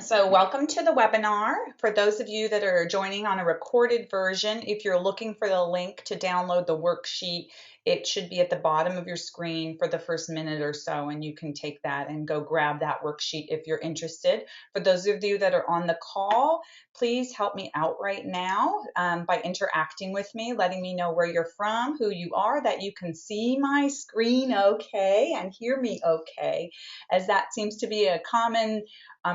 So welcome to the webinar. For those of you that are joining on a recorded version, if you're looking for the link to download the worksheet, it should be at the bottom of your screen for the first minute or so, and you can take that and go grab that worksheet if you're interested. For those of you that are on the call, please help me out right now by interacting with me, letting me know where you're from, who you are, that you can see my screen okay and hear me okay, as that seems to be a common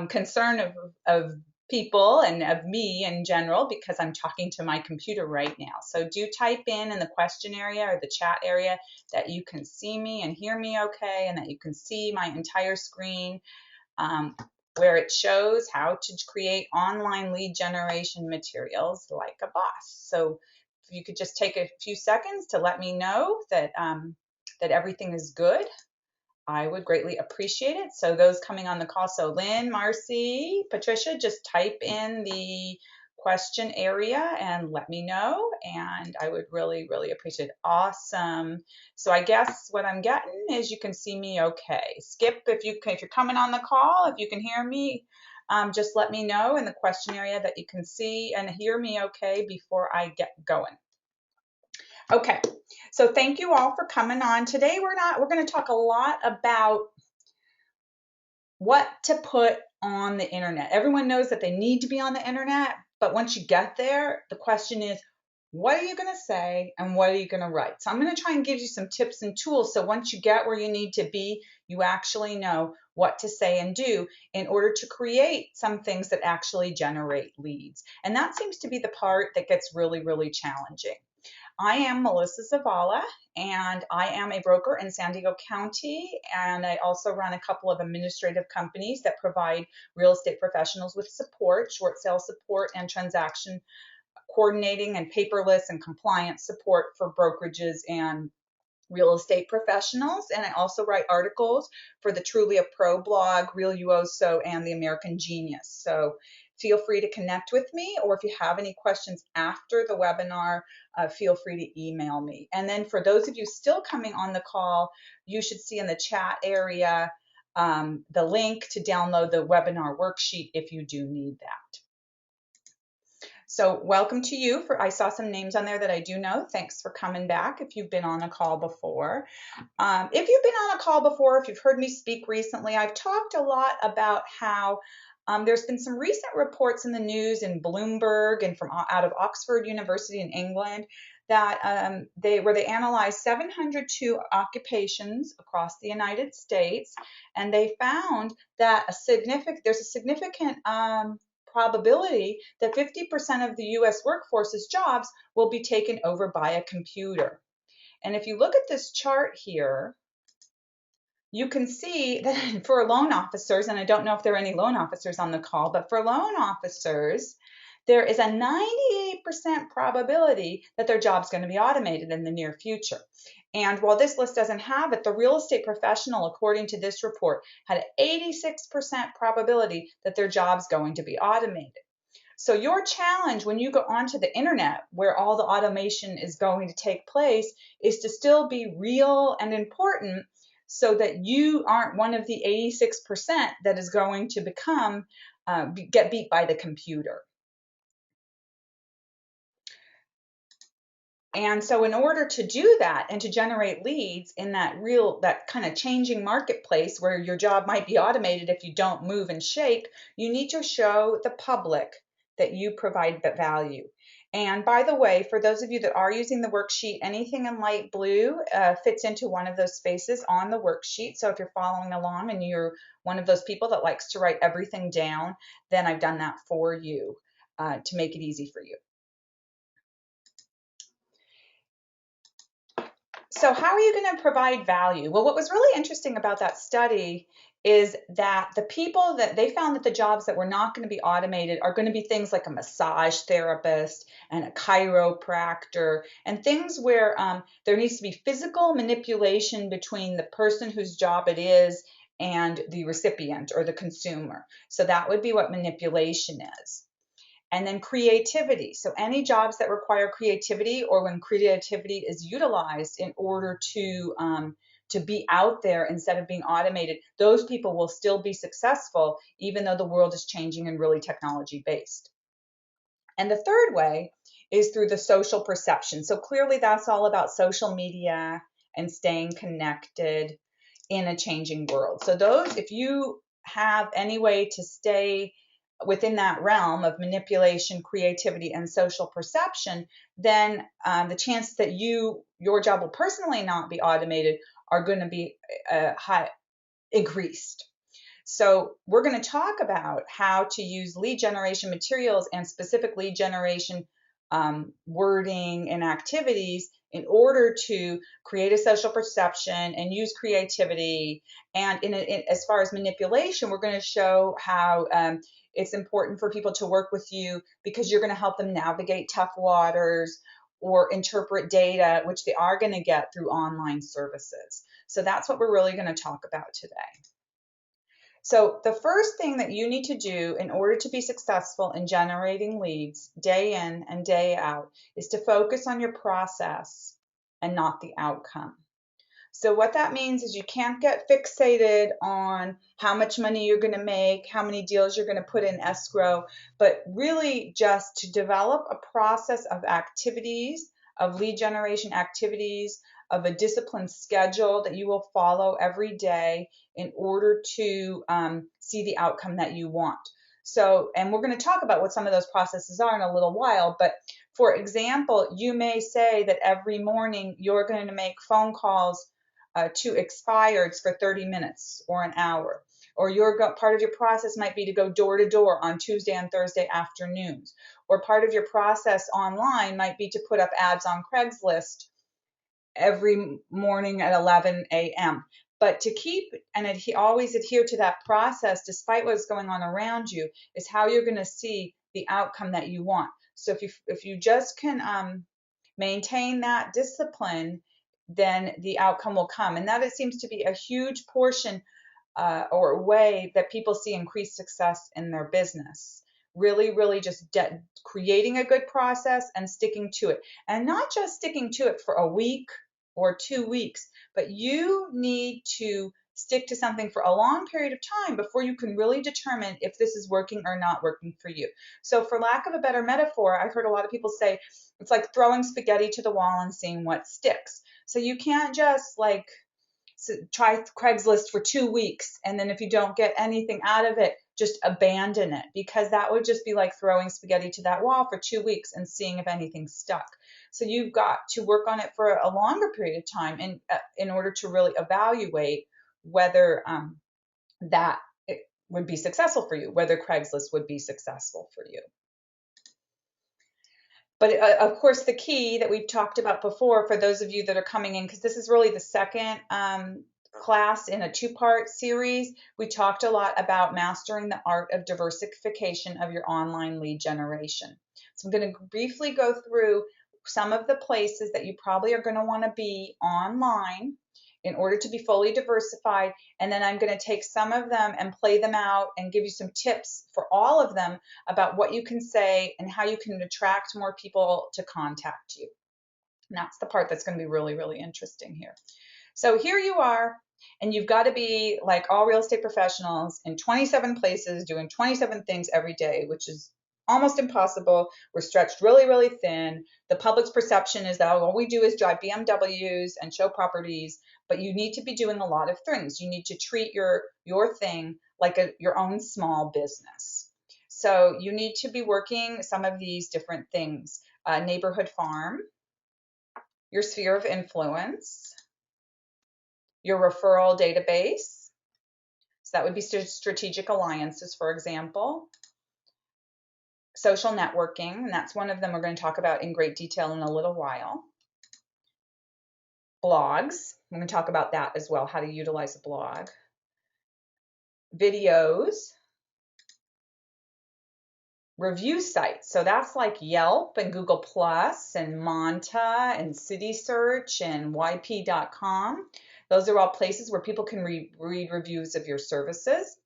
concern of people and of me in general, because I'm talking to my computer right now. So do type in the question area or the chat area that you can see me and hear me okay, and that you can see my entire screen, where it shows how to create online lead generation materials like a boss. So if you could just take a few seconds to let me know that that everything is good, I would greatly appreciate it. So those coming on the call, so Lynn, Marcy, Patricia, just type in the question area and let me know, and I would really, really appreciate it. Awesome. So I guess what I'm getting is you can see me okay. Skip, if you're coming on the call, if you can hear me, just let me know in the question area that you can see and hear me okay before I get going. Okay, so thank you all for coming on. Today we're going to talk a lot about what to put on the internet. Everyone knows that they need to be on the internet, but once you get there, the question is, what are you going to say and what are you going to write? So I'm going to try and give you some tips and tools so once you get where you need to be, you actually know what to say and do in order to create some things that actually generate leads. And that seems to be the part that gets really, really challenging. I am Melissa Zavala, and I am a broker in San Diego County, and I also run a couple of administrative companies that provide real estate professionals with support, short sale support, and transaction coordinating and paperless and compliance support for brokerages and real estate professionals. And I also write articles for the Truly a Pro blog, Real Uoso, and the American Genius. So feel free to connect with me, or if you have any questions after the webinar, feel free to email me. And then for those of you still coming on the call, you should see in the chat area the link to download the webinar worksheet if you do need that. So welcome to you. I saw some names on there that I do know. Thanks for coming back if you've been on a call before. If you've been on a call before, if you've heard me speak recently, I've talked a lot about how there's been some recent reports in the news in Bloomberg and from out of Oxford University in England that they analyzed 702 occupations across the United States, and they found that there's a significant probability that 50% of the US workforce's jobs will be taken over by a computer. And if you look at this chart here, you can see that for loan officers, and I don't know if there are any loan officers on the call, but for loan officers, there is a 98% probability that their job's going to be automated in the near future. And while this list doesn't have it, the real estate professional, according to this report, had an 86% probability that their job's going to be automated. So your challenge when you go onto the internet where all the automation is going to take place is to still be real and important so that you aren't one of the 86% that is going to get beat by the computer. And so in order to do that and to generate leads in that kind of changing marketplace where your job might be automated if you don't move and shake, you need to show the public that you provide that value. And by the way, for those of you that are using the worksheet, anything in light blue fits into one of those spaces on the worksheet. So if you're following along and you're one of those people that likes to write everything down, then I've done that for you to make it easy for you. So how are you going to provide value? Well, what was really interesting about that study is that the people that they found that the jobs that were not going to be automated are going to be things like a massage therapist and a chiropractor and things where there needs to be physical manipulation between the person whose job it is and the recipient or the consumer. So that would be what manipulation is. And then creativity. So any jobs that require creativity or when creativity is utilized in order to to be out there instead of being automated, those people will still be successful, even though the world is changing and really technology based. And the third way is through the social perception. So clearly that's all about social media and staying connected in a changing world. So those, if you have any way to stay within that realm of manipulation, creativity, and social perception, then the chance that your job will personally not be automated are going to be high increased. So we're going to talk about how to use lead generation materials and specific lead generation wording and activities in order to create a social perception and use creativity. And as far as manipulation, we're going to show how it's important for people to work with you because you're going to help them navigate tough waters or interpret data, which they are going to get through online services. So that's what we're really going to talk about today. So the first thing that you need to do in order to be successful in generating leads day in and day out is to focus on your process and not the outcome. So what that means is you can't get fixated on how much money you're going to make, how many deals you're going to put in escrow, but really just to develop a process of activities, of lead generation activities, of a disciplined schedule that you will follow every day in order to see the outcome that you want. So, and we're going to talk about what some of those processes are in a little while, but for example, you may say that every morning you're going to make phone calls to expireds for 30 minutes or an hour. Or part of your process might be to go door to door on Tuesday and Thursday afternoons. Or part of your process online might be to put up ads on Craigslist every morning at 11 a.m. But to keep and always adhere to that process, despite what's going on around you, is how you're going to see the outcome that you want. So if you just can maintain that discipline, then the outcome will come. And that it seems to be a huge portion or way that people see increased success in their business. Really, really just creating a good process and sticking to it. And not just sticking to it for a week or 2 weeks, but you need to stick to something for a long period of time before you can really determine if this is working or not working for you. So for lack of a better metaphor, I've heard a lot of people say it's like throwing spaghetti to the wall and seeing what sticks. So you can't just try Craigslist for 2 weeks and then if you don't get anything out of it, just abandon it, because that would just be like throwing spaghetti to that wall for 2 weeks and seeing if anything stuck. So you've got to work on it for a longer period of time in order to really evaluate whether that it would be successful for you, whether Craigslist would be successful for you. But of course, the key that we've talked about before for those of you that are coming in, because this is really the second class in a two-part series, we talked a lot about mastering the art of diversification of your online lead generation. So I'm going to briefly go through some of the places that you probably are going to want to be online in order to be fully diversified. And then I'm going to take some of them and play them out and give you some tips for all of them about what you can say and how you can attract more people to contact you. And that's the part that's going to be really, really interesting here. So here you are, and you've got to be like all real estate professionals in 27 places doing 27 things every day, which is almost impossible. We're stretched really, really thin. The public's perception is that all we do is drive BMWs and show properties, but you need to be doing a lot of things. You need to treat your thing like your own small business. So you need to be working some of these different things. Neighborhood farm, your sphere of influence, your referral database. So that would be strategic alliances, for example. Social networking, and that's one of them we're going to talk about in great detail in a little while. Blogs, I'm going to talk about that as well, how to utilize a blog. Videos. Review sites, so that's like Yelp and Google Plus and Monta and City Search and YP.com. Those are all places where people can read reviews of your services.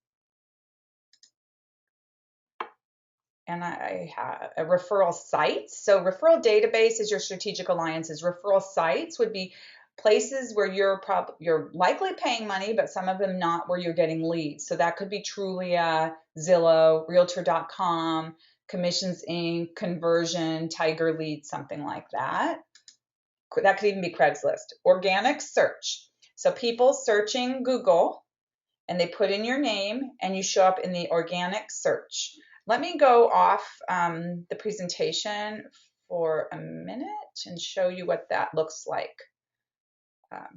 And I have a referral sites. So referral database is your strategic alliances. Referral sites would be places where you're likely paying money, but some of them not, where you're getting leads. So that could be Trulia, Zillow, Realtor.com, Commissions Inc., Conversion, Tiger Lead, something like that. That could even be Craigslist. Organic search. So people searching Google, and they put in your name and you show up in the organic search. Let me go off the presentation for a minute and show you what that looks like. Okay,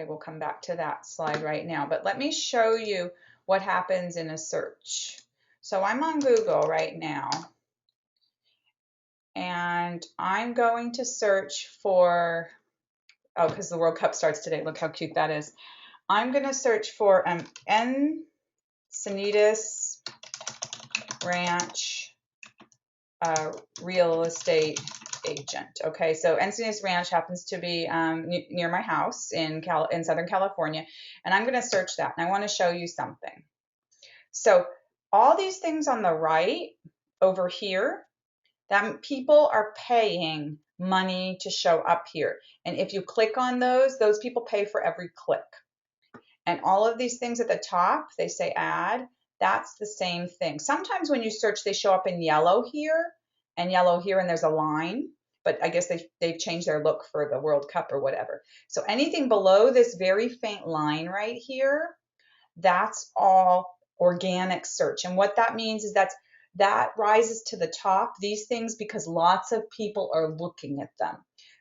we'll come back to that slide right now, but let me show you what happens in a search. So I'm on Google right now, and I'm going to search for, oh, because the World Cup starts today. Look how cute that is. I'm going to search for Encinitas Ranch real estate agent. Okay, so Encinitas Ranch happens to be near my house in Southern California, and I'm going to search that, and I want to show you something. So all these things on the right over here, that people are paying money to show up here, and if you click on those people pay for every click. And all of these things at the top, they say add, that's the same thing. Sometimes when you search, they show up in yellow here, and there's a line, but I guess they've changed their look for the World Cup or whatever. So anything below this very faint line right here, that's all organic search. And what that means is that rises to the top, these things, because lots of people are looking at them.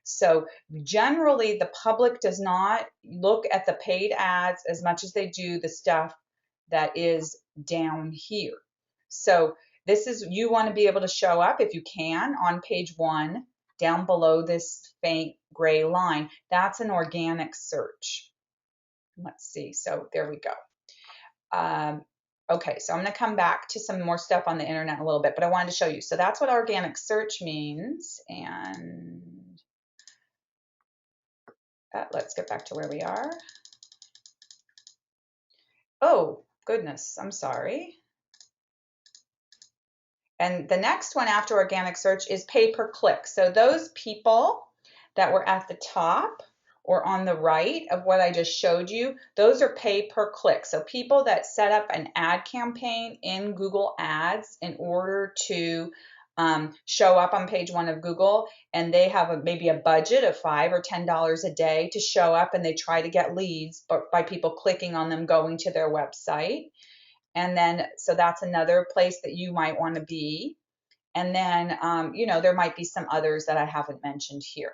So generally, the public does not look at the paid ads as much as they do the stuff that is down here. So you want to be able to show up, if you can, on page 1, down below this faint gray line. That's an organic search. Let's see. So there we go. Okay, so I'm going to come back to some more stuff on the internet in a little bit, but I wanted to show you. So that's what organic search means. And let's get back to where we are. Oh, goodness, I'm sorry. And the next one after organic search is pay per click. So those people that were at the top or on the right of what I just showed you, those are pay per click. So people that set up an ad campaign in Google Ads in order to show up on page 1 of Google, and they have maybe a budget of $5 or $10 a day to show up, and they try to get leads by people clicking on them going to their website. And then, so that's another place that you might want to be. And then, there might be some others that I haven't mentioned here.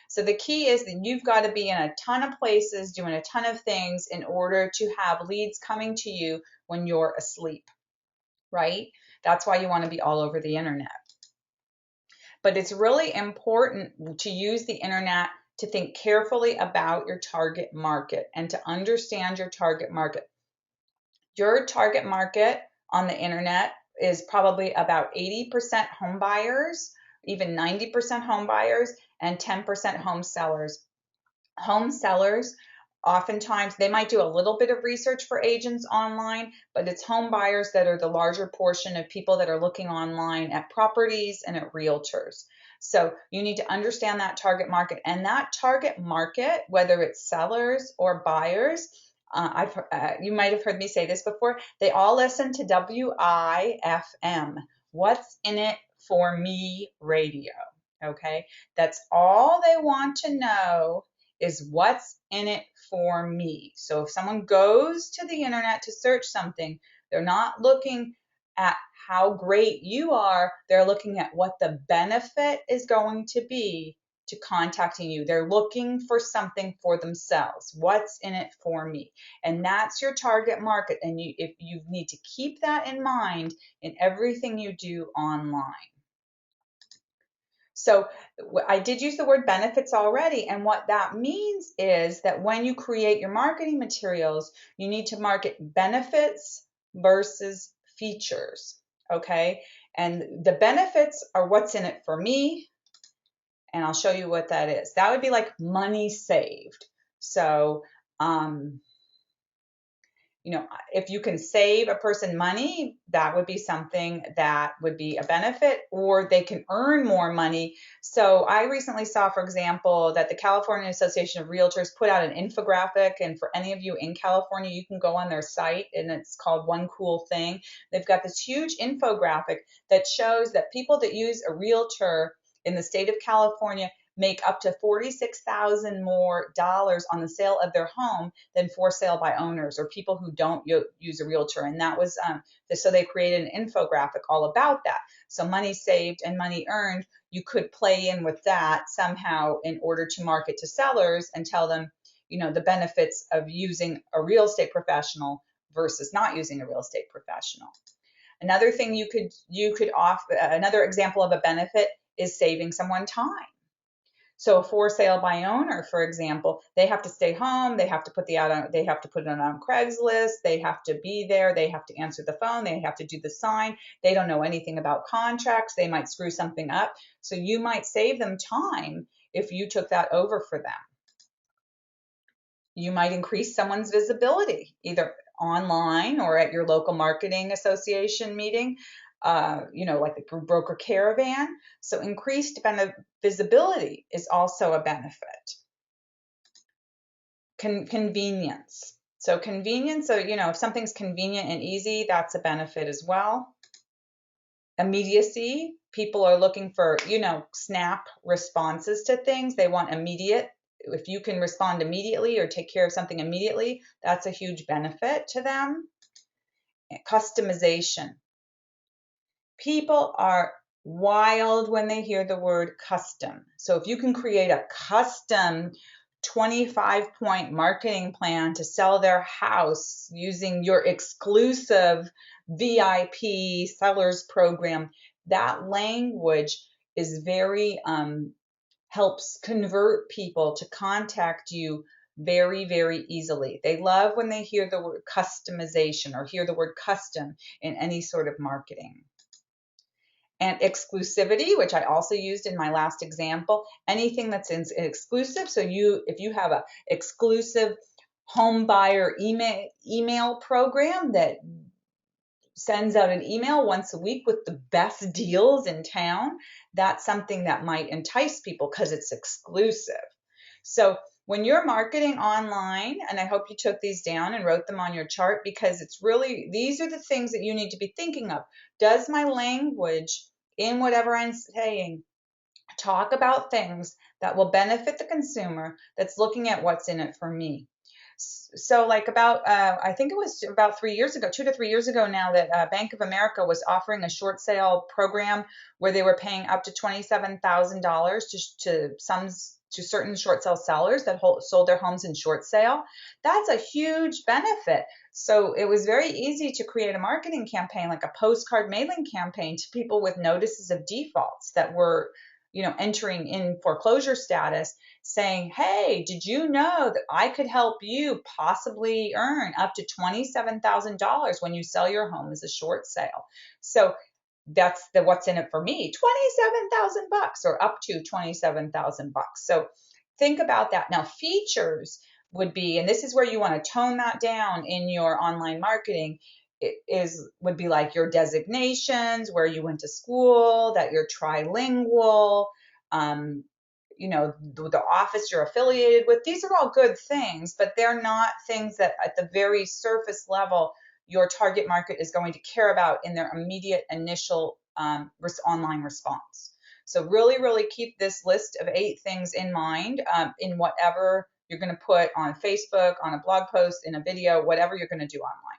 So the key is that you've got to be in a ton of places doing a ton of things in order to have leads coming to you when you're asleep, right? That's why you want to be all over the internet. But it's really important to use the internet to think carefully about your target market and to understand your target market. Your target market on the internet is probably about 80% home buyers, even 90% home buyers, and 10% home sellers. Home sellers, oftentimes, they might do a little bit of research for agents online, but it's home buyers that are the larger portion of people that are looking online at properties and at realtors. So you need to understand that target market. And that target market, whether it's sellers or buyers, you might have heard me say this before, they all listen to WIFM, What's in It for Me radio, okay? That's all they want to know is what's in it for me. So if someone goes to the internet to search something, they're not looking at how great you are, they're looking at what the benefit is going to be to contacting you. They're looking for something for themselves. What's in it for me? And that's your target market. And if you need to keep that in mind in everything you do online. So I did use the word benefits already, and what that means is that when you create your marketing materials, you need to market benefits versus features, okay? And the benefits are what's in it for me, and I'll show you what that is. That would be like money saved. So if you can save a person money, that would be something that would be a benefit, or they can earn more money. So I recently saw, for example, that the California Association of Realtors put out an infographic. And for any of you in California, you can go on their site, and it's called One Cool Thing. They've got this huge infographic that shows that people that use a realtor in the state of California make up to $46,000 more dollars on the sale of their home than for sale by owners or people who don't use a realtor. And that was so they created an infographic all about that. So money saved and money earned, you could play in with that somehow in order to market to sellers and tell them, the benefits of using a real estate professional versus not using a real estate professional. Another thing you could offer, another example of a benefit is saving someone time. So a for sale by owner, for example, they have to stay home, they have to put they have to put it on Craigslist, they have to be there, they have to answer the phone, they have to do the sign, they don't know anything about contracts, they might screw something up. So you might save them time if you took that over for them. You might increase someone's visibility, either online or at your local marketing association meeting, like the broker caravan. So increased visibility is also a benefit. Convenience. So convenience, so, if something's convenient and easy, that's a benefit as well. Immediacy. People are looking for, snap responses to things. They want immediate. If you can respond immediately or take care of something immediately, that's a huge benefit to them. Customization. People are wild when they hear the word custom. So if you can create a custom 25-point marketing plan to sell their house using your exclusive VIP sellers program, that language is very helps convert people to contact you very, very easily. They love when they hear the word customization or hear the word custom in any sort of marketing. And exclusivity, which I also used in my last example, anything that's exclusive. So if you have a exclusive home buyer email program that sends out an email once a week with the best deals in town, that's something that might entice people because it's exclusive. So when you're marketing online, and I hope you took these down and wrote them on your chart, because these are the things that you need to be thinking of. Does my language in whatever I'm saying talk about things that will benefit the consumer that's looking at what's in it for me? So like I think it was about 3 years ago, 2 to 3 years ago now, that Bank of America was offering a short sale program where they were paying up to $27,000 to certain short sale sellers that sold their homes in short sale. That's a huge benefit. So it was very easy to create a marketing campaign, like a postcard mailing campaign to people with notices of defaults that were entering in foreclosure status, saying, hey, did you know that I could help you possibly earn up to $27,000 when you sell your home as a short sale? So that's what's in it for me, $27,000 or up to $27,000. So think about that. Now, features would be, and this is where you want to tone that down in your online marketing, would be like your designations, where you went to school, that you're trilingual, the office you're affiliated with. These are all good things, but they're not things that at the very surface level your target market is going to care about in their immediate initial online response. So really, really keep this list of 8 things in mind in whatever you're going to put on Facebook, on a blog post, in a video, whatever you're going to do online.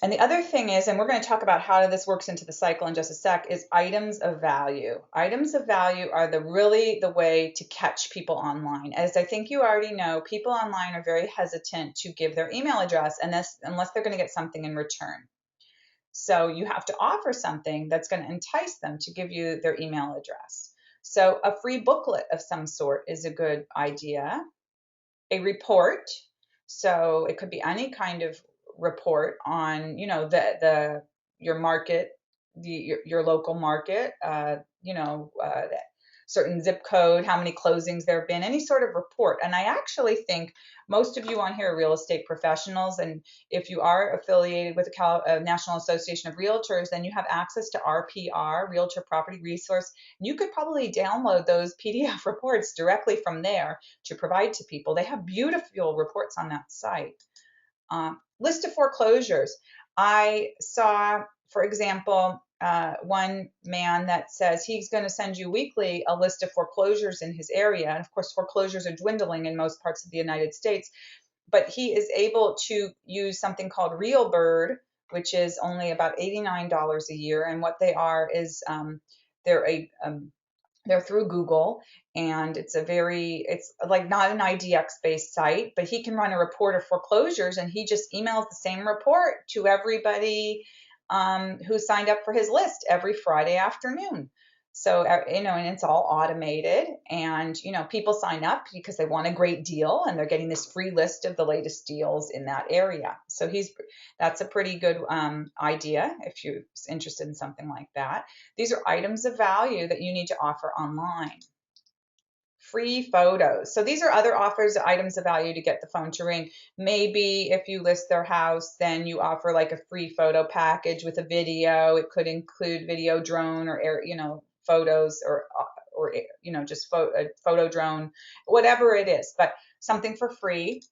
And the other thing is, and we're going to talk about how this works into the cycle in just a sec, is items of value. Items of value are really the way to catch people online. As I think you already know, people online are very hesitant to give their email address unless they're going to get something in return. So you have to offer something that's going to entice them to give you their email address. So a free booklet of some sort is a good idea. A report. So it could be any kind of report on, your market, your local market, certain zip code, how many closings there have been, any sort of report. And I actually think most of you on here are real estate professionals. And if you are affiliated with the National Association of Realtors, then you have access to RPR, Realtor Property Resource. And you could probably download those PDF reports directly from there to provide to people. They have beautiful reports on that site. List of foreclosures. I saw, for example, one man that says he's going to send you weekly a list of foreclosures in his area. And of course, foreclosures are dwindling in most parts of the United States, but he is able to use something called RealBird, which is only about $89 a year. And what they are is they're through Google, and it's like not an IDX based site, but he can run a report of foreclosures, and he just emails the same report to everybody who signed up for his list every Friday afternoon. So, and it's all automated, and, people sign up because they want a great deal, and they're getting this free list of the latest deals in that area. So that's a pretty good idea if you're interested in something like that. These are items of value that you need to offer online. Free photos. So these are other offers, items of value to get the phone to ring. Maybe if you list their house, then you offer like a free photo package with a video. It could include video drone or photos or just photo drone, whatever it is, but something for free.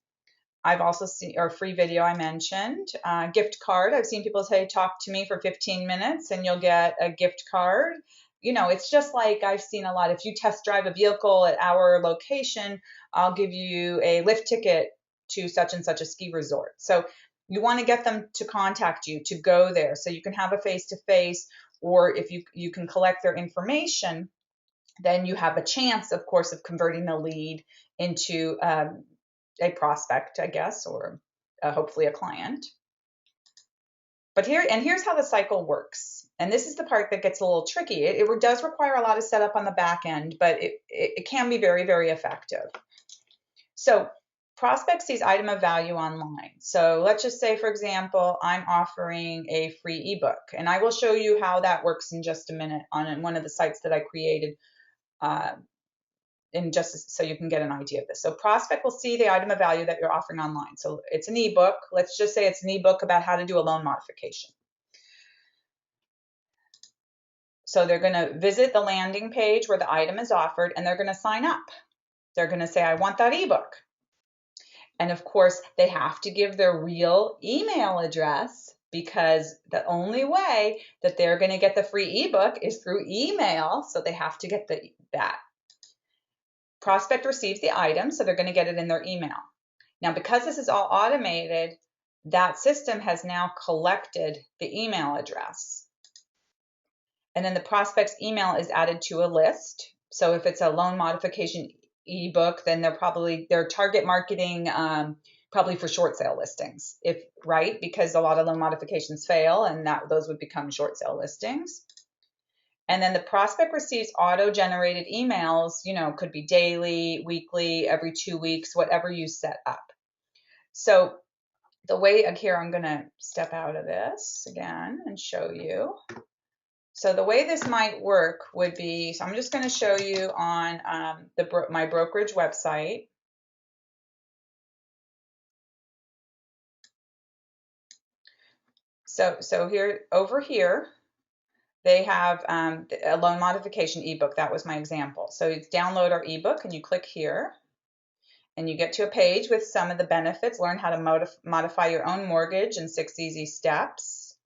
I've also seen, or free video I mentioned, gift card. I've seen people say, talk to me for 15 minutes and you'll get a gift card. It's just like I've seen a lot. If you test drive a vehicle at our location, I'll give you a lift ticket to such and such a ski resort. So you want to get them to contact you, to go there so you can have a face-to-face, or if you can collect their information, then you have a chance, of course, of converting the lead into a prospect, I guess, or hopefully a client. But here's how the cycle works. And this is the part that gets a little tricky. It does require a lot of setup on the back end, but it can be very, very effective. So prospect sees item of value online. So let's just say, for example, I'm offering a free ebook, and I will show you how that works in just a minute on one of the sites that I created so you can get an idea of this. So prospect will see the item of value that you're offering online. So it's an ebook. Let's just say it's an ebook about how to do a loan modification. So they're going to visit the landing page where the item is offered, and they're going to sign up. They're going to say, I want that ebook. And of course, they have to give their real email address, because the only way that they're going to get the free ebook is through email. So they have to get that. Prospect receives the item, so they're going to get it in their email. Now, because this is all automated, that system has now collected the email address. And then the prospect's email is added to a list. So if it's a loan modification ebook, then they're target marketing probably for short sale listings, right? Because a lot of loan modifications fail, and those would become short sale listings. And then the prospect receives auto-generated emails, could be daily, weekly, every 2 weeks, whatever you set up. So the way here, I'm going to step out of this again and show you. So the way this might work would be, so I'm just going to show you on my brokerage website. So over here, they have a loan modification ebook. That was my example. So you download our ebook and you click here, and you get to a page with some of the benefits. Learn how to modify your own mortgage in 6 easy steps.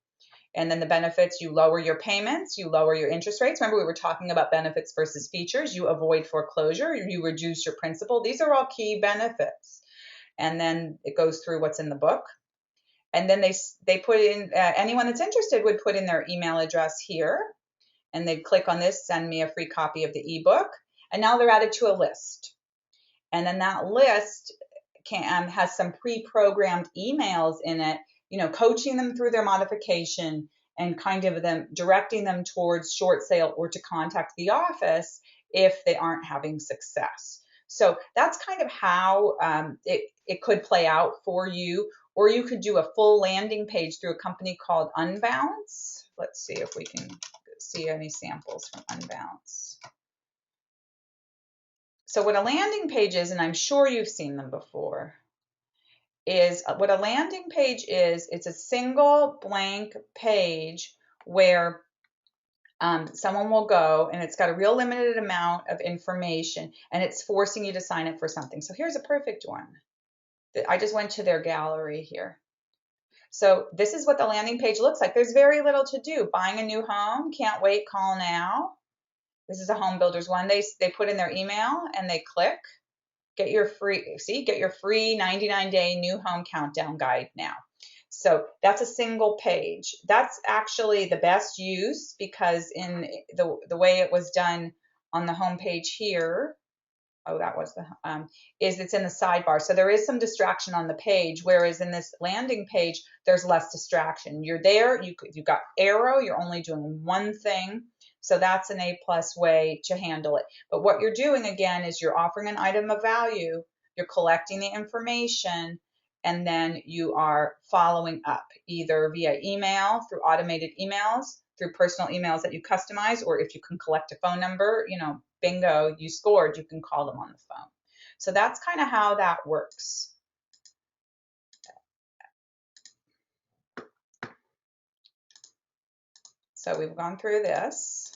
And then the benefits: you lower your payments, you lower your interest rates. Remember, we were talking about benefits versus features. You avoid foreclosure, you reduce your principal. These are all key benefits. And then it goes through what's in the book. And then they put in, anyone that's interested would put in their email address here, and they'd click on this, send me a free copy of the ebook. And now they're added to a list. And then that list has some pre-programmed emails in it, coaching them through their modification and kind of directing them towards short sale or to contact the office if they aren't having success. So that's kind of how it could play out for you. Or you could do a full landing page through a company called Unbounce. Let's see if we can see any samples from Unbounce. So what a landing page is, and I'm sure you've seen them before, is what a landing page is, it's a single blank page where someone will go and it's got a real limited amount of information and it's forcing you to sign up for something. So here's a perfect one. I just went to their gallery here. So this is what the landing page looks like. There's very little to do. Buying a new home, can't wait, call now. This is a home builders one. They put in their email and they click. Get your free 99-day new home countdown guide now. So that's a single page. That's actually the best use because in the way it was done on the home page here, that was the is it's in the sidebar. So there is some distraction on the page, whereas in this landing page, there's less distraction. You're there, you've got arrow, you're only doing one thing. So that's an A+ way to handle it. But what you're doing again is you're offering an item of value, you're collecting the information, and then you are following up either via email, through automated emails, through personal emails that you customize, or if you can collect a phone number, bingo, you scored, you can call them on the phone. So that's kind of how that works. So we've gone through this.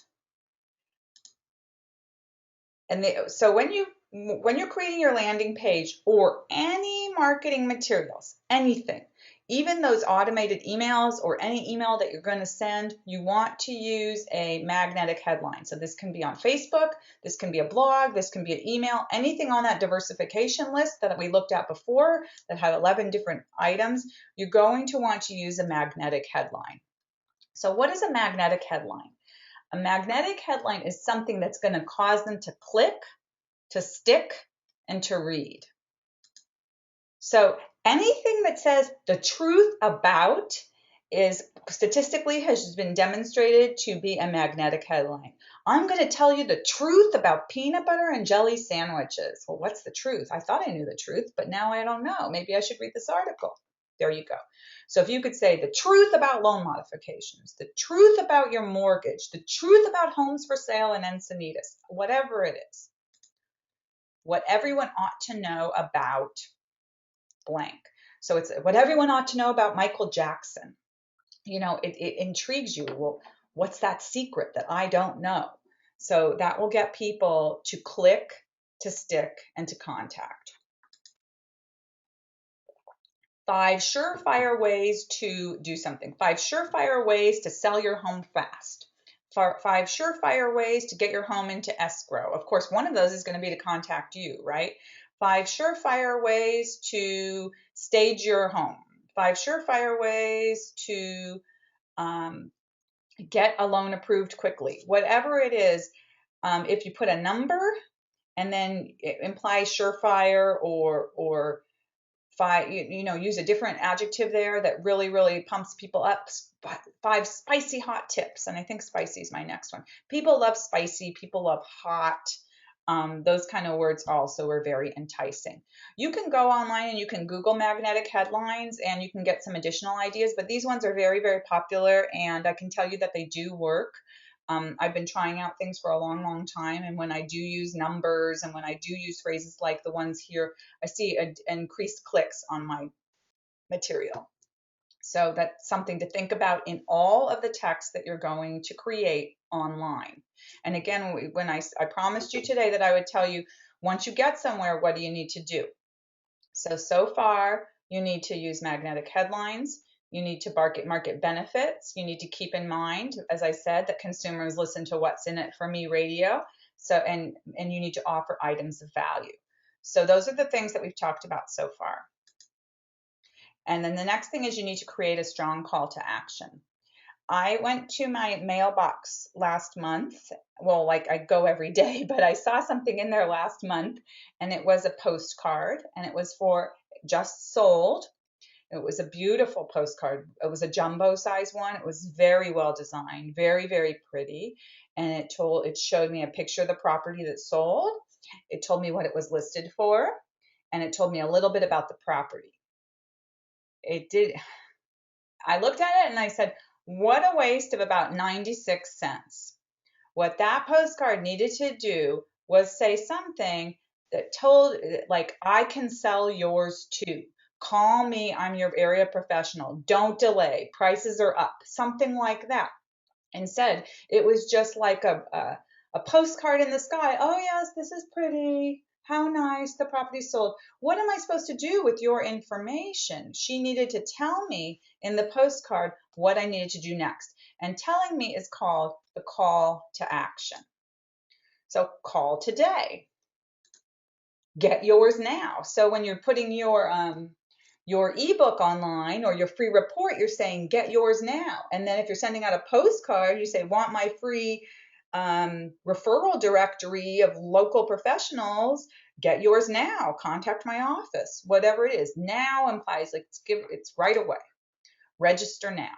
And so when you're creating your landing page or any marketing materials, anything, even those automated emails or any email that you're going to send, you want to use a magnetic headline. So this can be on Facebook, this can be a blog, this can be an email, anything on that diversification list that we looked at before that had 11 different items, you're going to want to use a magnetic headline. So what is a magnetic headline? A magnetic headline is something that's going to cause them to click, to stick, and to read. So anything that says the truth about is statistically has been demonstrated to be a magnetic headline. I'm going to tell you the truth about peanut butter and jelly sandwiches. Well, what's the truth? I thought I knew the truth, but now I don't know. Maybe I should read this article. There you go. So if you could say the truth about loan modifications, the truth about your mortgage, the truth about homes for sale in Encinitas, whatever it is, what everyone ought to know about blank. So it's what everyone ought to know about Michael Jackson. It intrigues you. Well, what's that secret that I don't know? So that will get people to click, to stick, and to contact. 5 surefire ways to do something. 5 surefire ways to sell your home fast. 5 surefire ways to get your home into escrow. Of course, one of those is going to be to contact you, right? 5 surefire ways to stage your home. 5 surefire ways to get a loan approved quickly. Whatever it is, if you put a number and then it implies surefire or use a different adjective there that really, really pumps people up. 5 spicy hot tips. And I think spicy is my next one. People love spicy. People love hot. Those kind of words also are very enticing. You can go online and you can Google magnetic headlines and you can get some additional ideas, but these ones are very, very popular and I can tell you that they do work. I've been trying out things for a long, long time, and when I do use numbers and when I do use phrases like the ones here, I see increased clicks on my material. So that's something to think about in all of the text that you're going to create online. And again, when I promised you today that I would tell you, once you get somewhere, what do you need to do? So far, you need to use magnetic headlines. You need to market benefits. You need to keep in mind, as I said, that consumers listen to What's in It for Me radio. So, and you need to offer items of value. So those are the things that we've talked about so far. And then the next thing is you need to create a strong call to action. I went to my mailbox last month. Well, like I go every day, but I saw something in there last month and it was a postcard and it was for just sold. It was a beautiful postcard. It was a jumbo size one. It was very well designed, very, very pretty. And it showed me a picture of the property that sold. It told me what it was listed for, and it told me a little bit about the property. It did. I looked at it and I said, what a waste of about 96 cents. What that postcard needed to do was say something that told, like, I can sell yours too. Call me, I'm your area professional. Don't delay. Prices are up. Something like that. Instead, it was just like a postcard in the sky. Oh, yes, this is pretty. How nice, the property sold. What am I supposed to do with your information? She needed to tell me in the postcard what I needed to do next. And telling me is called the call to action. So call today. Get yours now. So when you're putting your ebook online or your free report, you're saying get yours now. And then if you're sending out a postcard, you say want my free referral directory of local professionals. Get yours now. Contact my office. Whatever it is. Now implies like it's right away. Register now.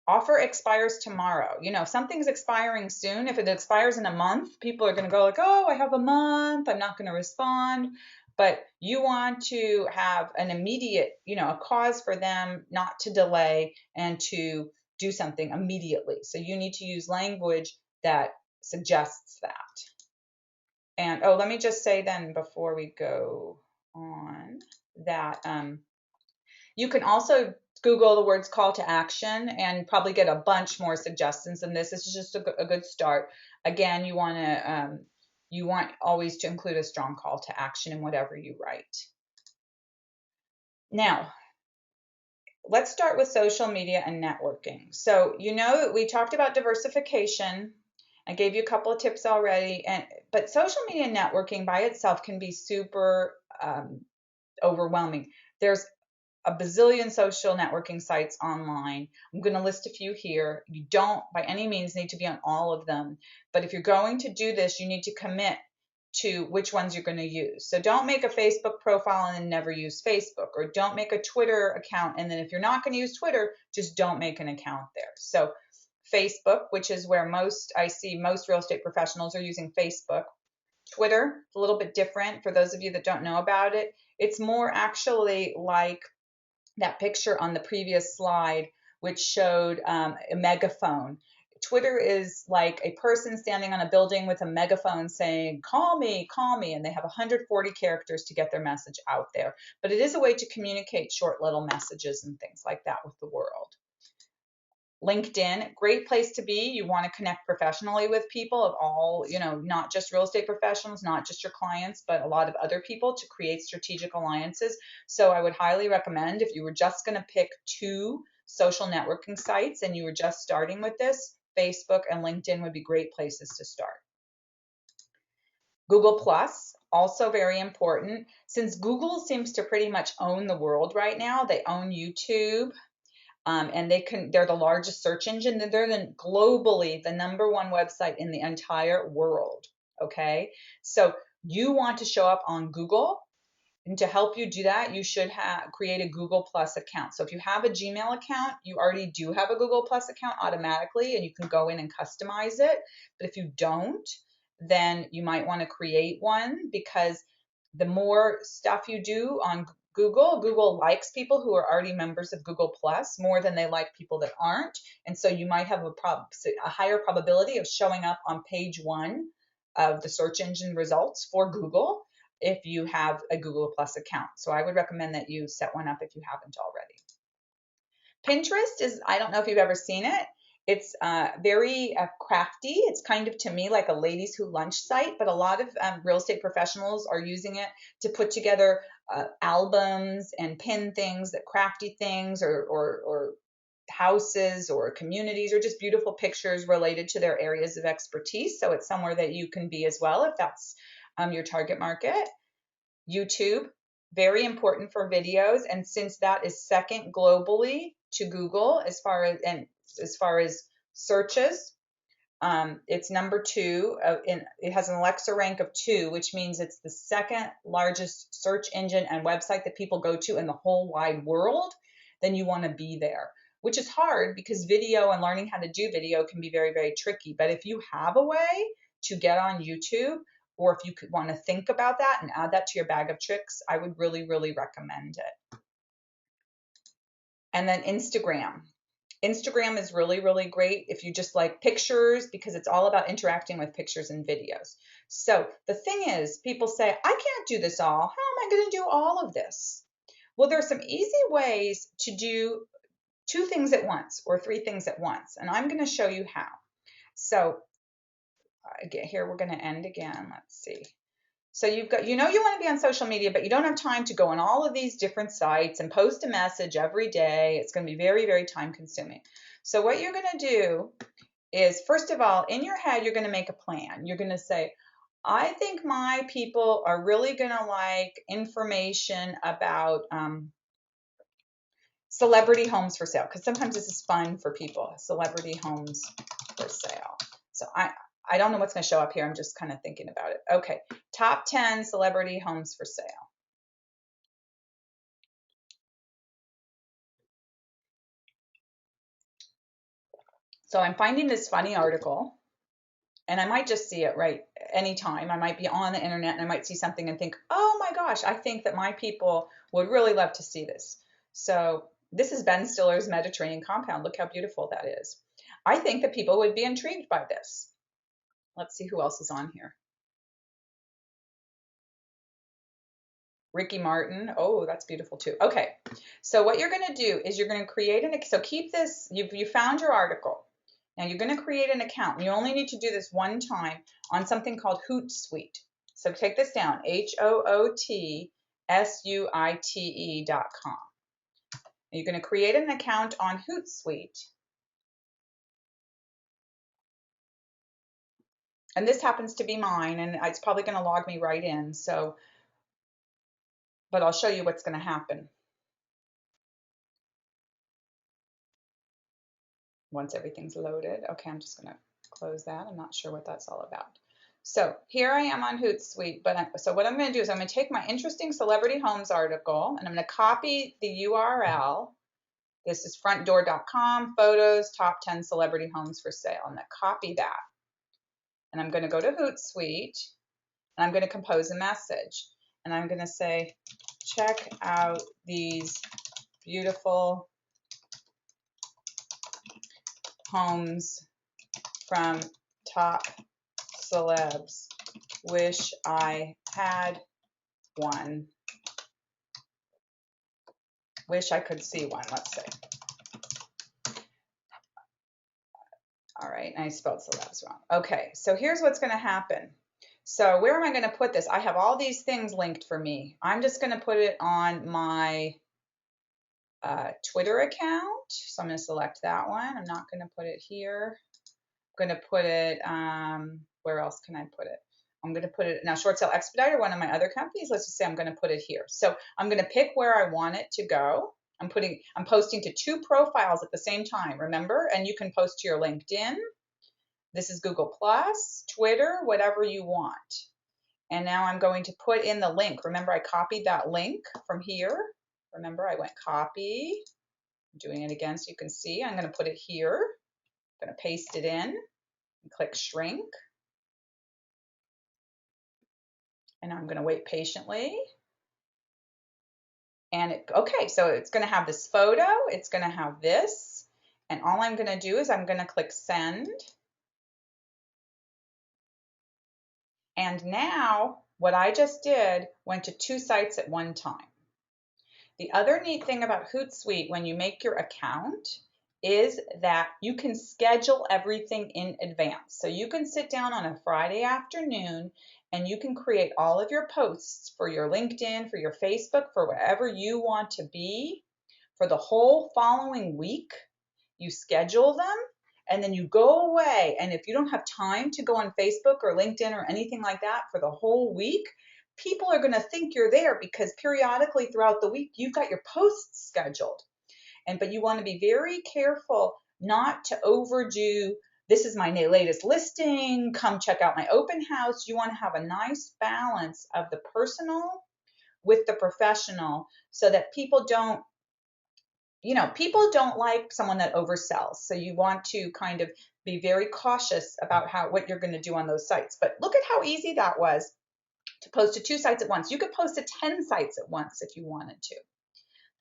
Offer expires tomorrow. You know, if something's expiring soon, if it expires in a month, people are going to go like, oh, I have a month, I'm not going to respond. But you want to have an immediate, a cause for them not to delay and to do something immediately. So you need to use language that suggests that. And oh, let me just say then before we go on that you can also Google the words call to action and probably get a bunch more suggestions than this. This is just a good start. Again, you want always to include a strong call to action in whatever you write. Now, let's start with social media and networking. So, we talked about diversification. I gave you a couple of tips already, but social media networking by itself can be super overwhelming. There's a bazillion social networking sites online. I'm going to list a few here. You don't by any means need to be on all of them, but if you're going to do this, you need to commit to which ones you're going to use. So don't make a Facebook profile and then never use Facebook, or don't make a Twitter account and then if you're not going to use Twitter, just don't make an account there. So Facebook, which is where I see most real estate professionals are using Facebook. Twitter, a little bit different for those of you that don't know about it. It's more actually like that picture on the previous slide, which showed a megaphone. Twitter is like a person standing on a building with a megaphone saying, call me, and they have 140 characters to get their message out there. But it is a way to communicate short little messages and things like that with the world. LinkedIn, great place to be. You want to connect professionally with people of all, not just real estate professionals, not just your clients, but a lot of other people to create strategic alliances. So I would highly recommend if you were just going to pick 2 social networking sites and you were just starting with this, Facebook and LinkedIn would be great places to start. Google Plus, also very important. Since Google seems to pretty much own the world right now, they own YouTube. And they're the largest search engine. They're globally the #1 website in the entire world. Okay, so you want to show up on Google, and to help you do that, you should create a Google Plus account. So if you have a Gmail account, you already do have a Google Plus account automatically, and you can go in and customize it. But if you don't, then you might want to create one, because the more stuff you do on Google likes people who are already members of Google Plus more than they like people that aren't. And so you might have a higher probability of showing up on page 1 of the search engine results for Google if you have a Google Plus account. So I would recommend that you set one up if you haven't already. Pinterest is, I don't know if you've ever seen it. It's very crafty. It's kind of, to me, like a ladies who lunch site, but a lot of real estate professionals are using it to put together albums and pin things, that crafty things, or houses or communities, or just beautiful pictures related to their areas of expertise. So it's somewhere that you can be as well if that's your target market. YouTube, very important for videos, and since that is second globally to Google as far as searches, it's #2. It has an Alexa rank of 2, which means it's the second largest search engine and website that people go to in the whole wide world. Then you want to be there, which is hard because video and learning how to do video can be very, very tricky. But if you have a way to get on YouTube, or if you could want to think about that and add that to your bag of tricks, I would really, really recommend it. And then Instagram. Instagram is really, really great if you just like pictures, because it's all about interacting with pictures and videos. So the thing is, people say, I can't do this all. How am I going to do all of this? Well, there are some easy ways to do two things at once or three things at once, and I'm going to show you how. So again, here we're going to end again. Let's see. So you've got, you want to be on social media, but you don't have time to go on all of these different sites and post a message every day. It's going to be very, very time consuming. So what you're going to do is, first of all, in your head, you're going to make a plan. You're going to say, I think my people are really going to like information about celebrity homes for sale, because sometimes this is fun for people, celebrity homes for sale. So I don't know what's going to show up here. I'm just kind of thinking about it. Okay, top 10 celebrity homes for sale. So I'm finding this funny article, and I might just see it right anytime. I might be on the internet and I might see something and think, oh my gosh, I think that my people would really love to see this. So this is Ben Stiller's Mediterranean compound. Look how beautiful that is. I think that people would be intrigued by this. Let's see who else is on here. Ricky Martin. Oh, that's beautiful too. Okay, so what you're going to do is you're going to create so keep this, you found your article. Now you're going to create an account. You only need to do this one time on something called Hootsuite. So take this down, HOOTSUITE.com. You're going to create an account on Hootsuite. And this happens to be mine, and it's probably going to log me right in. So, but I'll show you what's going to happen once everything's loaded. Okay, I'm just going to close that. I'm not sure what that's all about. So here I am on Hootsuite, so what I'm going to do is I'm going to take my interesting celebrity homes article and I'm going to copy the URL. This is frontdoor.com, photos, top 10 celebrity homes for sale. I'm going to copy that. And I'm going to go to Hootsuite and I'm going to compose a message. And I'm going to say, check out these beautiful homes from top celebs. Wish I had one. Wish I could see one, let's say. All right, I spelled celebs wrong. Okay, so here's what's going to happen. So where am I going to put this? I have all these things linked for me. I'm just going to put it on my Twitter account. So I'm going to select that one. I'm not going to put it here. I'm going to put it, where else can I put it? I'm going to put it, now Short Sale Expediter, one of my other companies, let's just say I'm going to put it here. So I'm going to pick where I want it to go. I'm posting to 2 profiles at the same time, remember? And you can post to your LinkedIn. This is Google Plus, Twitter, whatever you want. And now I'm going to put in the link. Remember, I copied that link from here. Remember, I went copy. I'm doing it again so you can see. I'm going to put it here. I'm going to paste it in and click shrink. And I'm going to wait patiently. And okay, so it's going to have this photo. It's going to have this. And all I'm going to do is I'm going to click send. And now what I just did went to 2 sites at one time. The other neat thing about Hootsuite when you make your account is that you can schedule everything in advance. So you can sit down on a Friday afternoon and you can create all of your posts for your LinkedIn, for your Facebook, for wherever you want to be for the whole following week. You schedule them and then you go away. And if you don't have time to go on Facebook or LinkedIn or anything like that for the whole week, people are going to think you're there because periodically throughout the week, you've got your posts scheduled. But you want to be very careful not to overdo, this is my latest listing, come check out my open house. You want to have a nice balance of the personal with the professional so that people don't like someone that oversells. So you want to kind of be very cautious about what you're going to do on those sites. But look at how easy that was to post to 2 sites at once. You could post to 10 sites at once if you wanted to.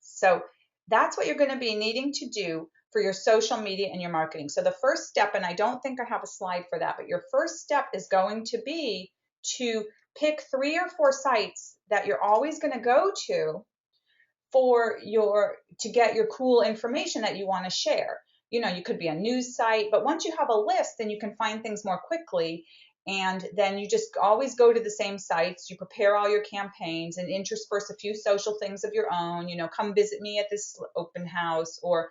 So that's what you're going to be needing to do for your social media and your marketing. So the first step, and I don't think I have a slide for that, but your first step is going to be to pick 3 or 4 sites that you're always going to go to for to get your cool information that you want to share. You know, you could be a news site, but once you have a list, then you can find things more quickly. And then you just always go to the same sites. You prepare all your campaigns and intersperse a few social things of your own. You know, come visit me at this open house, or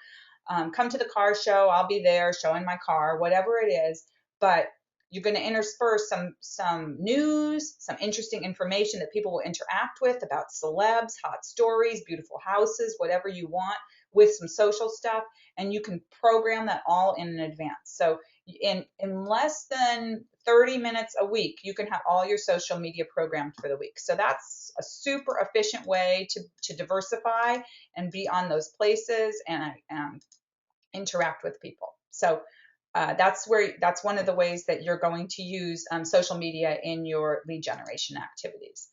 come to the car show. I'll be there showing my car, whatever it is. But you're going to intersperse some news, some interesting information that people will interact with about celebs, hot stories, beautiful houses, whatever you want, with some social stuff, and you can program that all in advance. So in less than 30 minutes a week, you can have all your social media programmed for the week. So that's a super efficient way to diversify and be on those places and interact with people. So that's one of the ways that you're going to use social media in your lead generation activities.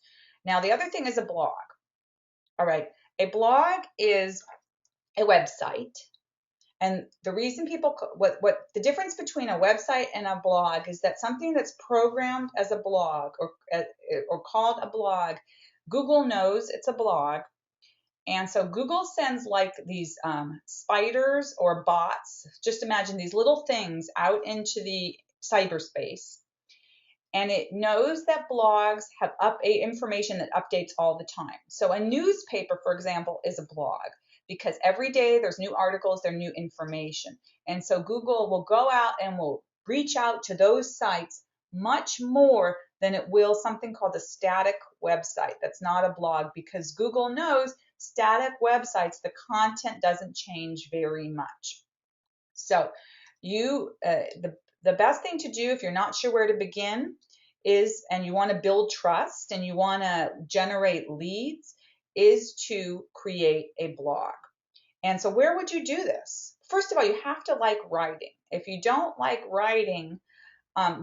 Now, the other thing is a blog. All right, a blog is a website, and the reason what the difference between a website and a blog is that something that's programmed as a blog or called a blog, Google knows it's a blog. And so Google sends like these spiders or bots, just imagine these little things out into the cyberspace. And it knows that blogs have information that updates all the time. So a newspaper, for example, is a blog because every day there's new articles, there's new information. And so Google will go out and will reach out to those sites much more than it will something called a static website that's not a blog, because Google knows static websites, the content doesn't change very much. So the best thing to do if you're not sure where to begin is, and you want to build trust and you want to generate leads, is to create a blog. And so where would you do this? First of all, you have to like writing. If you don't like writing,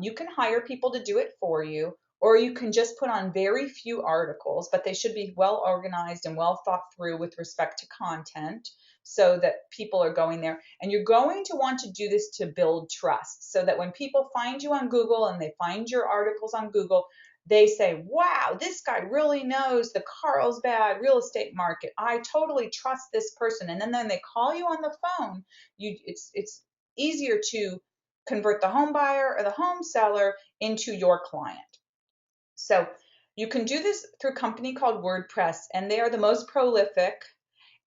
you can hire people to do it for you, or you can just put on very few articles, but they should be well organized and well thought through with respect to content so that people are going there. And you're going to want to do this to build trust so that when people find you on Google and they find your articles on Google, they say, wow, this guy really knows the Carlsbad real estate market. I totally trust this person. And then they call you on the phone. It's easier to convert the home buyer or the home seller into your client. So you can do this through a company called WordPress, and they are the most prolific.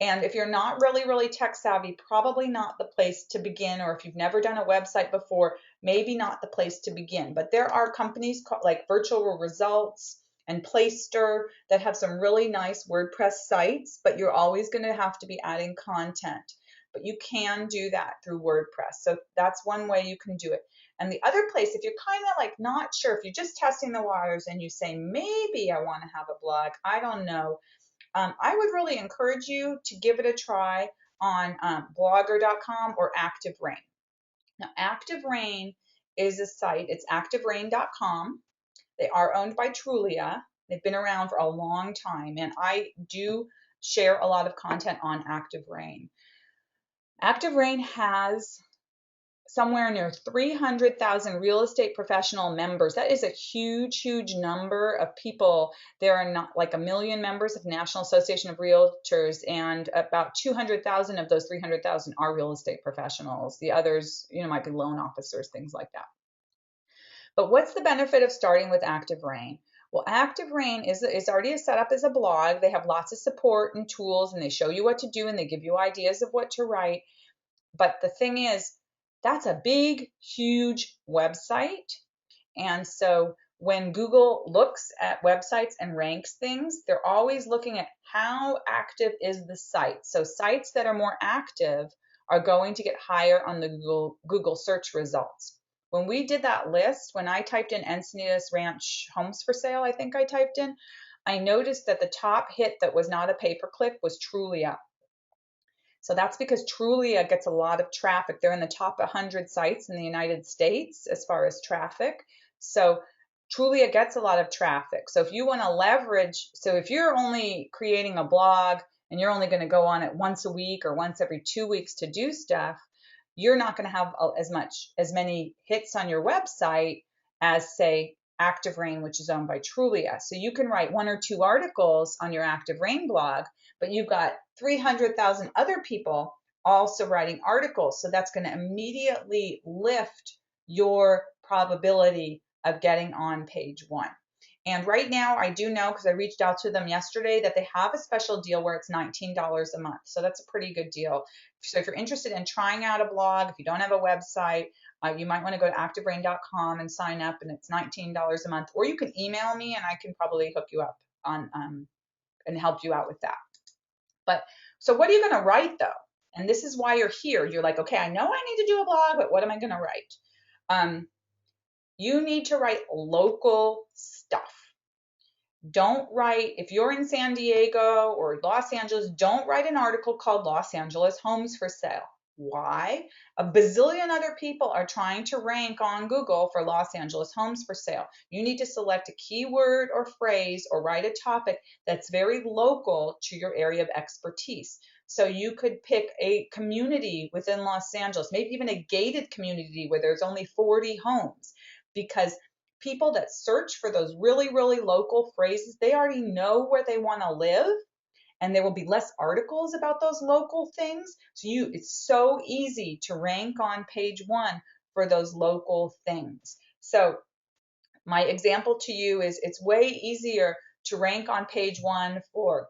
And if you're not really tech savvy, probably not the place to begin, or if you've never done a website before, maybe not the place to begin. But there are companies like Virtual Results and Playster that have some really nice WordPress sites, but you're always going to have to be adding content. But you can do that through WordPress. So that's one way you can do it. And the other place, if you're kind of like not sure, if you're just testing the waters and you say, maybe I want to have a blog, I don't know, I would really encourage you to give it a try on blogger.com or ActiveRain. Now, ActiveRain is a site. It's activerain.com. They are owned by Trulia. They've been around for a long time, and I do share a lot of content on ActiveRain. ActiveRain has somewhere near 300,000 real estate professional members. That is a huge number of people. There are not like 1 million members of National Association of Realtors, and about 200,000 of those 300,000 are real estate professionals. The others, might be loan officers, things like that. But what's the benefit of starting with ActiveRain? Well, ActiveRain is already set up as a blog. They have lots of support and tools, and they show you what to do, and they give you ideas of what to write. But the thing is, that's a big, huge website. And so when Google looks at websites and ranks things, they're always looking at how active is the site. So sites that are more active are going to get higher on the Google search results. When we did that list, when I typed in Encinitas Ranch homes for sale, I think I typed in, I noticed that the top hit that was not a pay-per-click was Trulia. So that's because Trulia gets a lot of traffic. They're in the top 100 sites in the United States as far as traffic. So Trulia gets a lot of traffic. So if you want to leverage, so if you're only creating a blog and you're only going to go on it once a week or once every 2 weeks to do stuff, you're not going to have as many hits on your website as, say, Active Rain, which is owned by Trulia. So you can write 1 or 2 articles on your Active Rain blog, but you've got 300,000 other people also writing articles. So that's going to immediately lift your probability of getting on page 1. And right now, I do know, because I reached out to them yesterday, that they have a special deal where it's $19 a month. So that's a pretty good deal. So if you're interested in trying out a blog, if you don't have a website, you might want to go to activebrain.com and sign up, and it's $19 a month. Or you can email me, and I can probably hook you up on and help you out with that. But so what are you going to write, though? And this is why you're here. You're like, okay, I know I need to do a blog, but what am I going to write? You need to write local stuff. Don't write, if you're in San Diego or Los Angeles, don't write an article called Los Angeles Homes for Sale. Why? A bazillion other people are trying to rank on Google for Los Angeles Homes for Sale. You need to select a keyword or phrase or write a topic that's very local to your area of expertise. So you could pick a community within Los Angeles, maybe even a gated community where there's only 40 homes, because people that search for those really, really local phrases, they already know where they want to live, and there will be less articles about those local things. So it's so easy to rank on page 1 for those local things. So my example to you is it's way easier to rank on page 1 for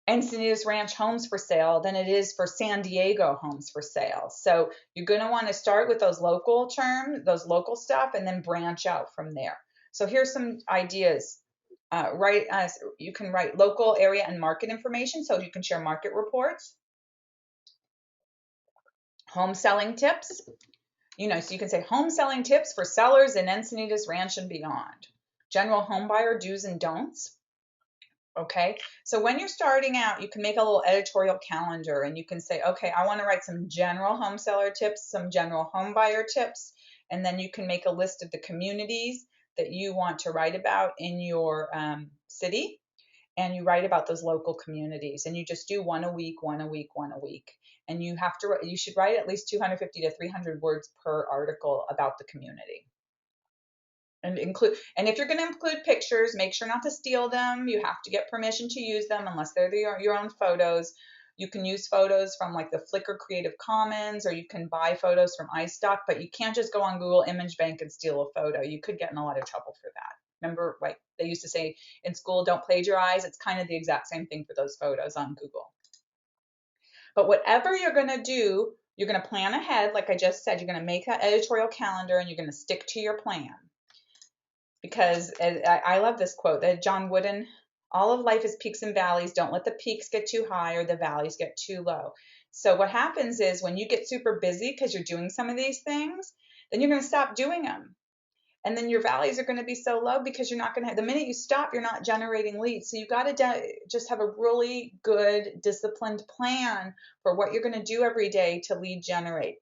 Encinitas Ranch homes for sale than it is for San Diego homes for sale. So you're going to want to start with those local terms, those local stuff, and then branch out from there. So here's some ideas. You can write local area and market information, so you can share market reports. Home selling tips. So you can say home selling tips for sellers in Encinitas Ranch and beyond. General home buyer do's and don'ts. Okay, so when you're starting out, you can make a little editorial calendar, and you can say, okay, I want to write some general home seller tips, some general home buyer tips, and then you can make a list of the communities that you want to write about in your city, and you write about those local communities, and you just do 1 a week, 1 a week, 1 a week, and you should write at least 250 to 300 words per article about the community. And if you're going to include pictures, make sure not to steal them. You have to get permission to use them unless they're your own photos. You can use photos from like the Flickr Creative Commons, or you can buy photos from iStock, but you can't just go on Google Image Bank and steal a photo. You could get in a lot of trouble for that. Remember, like they used to say in school, don't plagiarize. It's kind of the exact same thing for those photos on Google. But whatever you're going to do, you're going to plan ahead. Like I just said, you're going to make that editorial calendar, and you're going to stick to your plan. Because I love this quote that John Wooden, all of life is peaks and valleys. Don't let the peaks get too high or the valleys get too low. So what happens is when you get super busy because you're doing some of these things, then you're going to stop doing them. And then your valleys are going to be so low because you're not going to, the minute you stop, you're not generating leads. So you've got to just have a really good disciplined plan for what you're going to do every day to lead generate.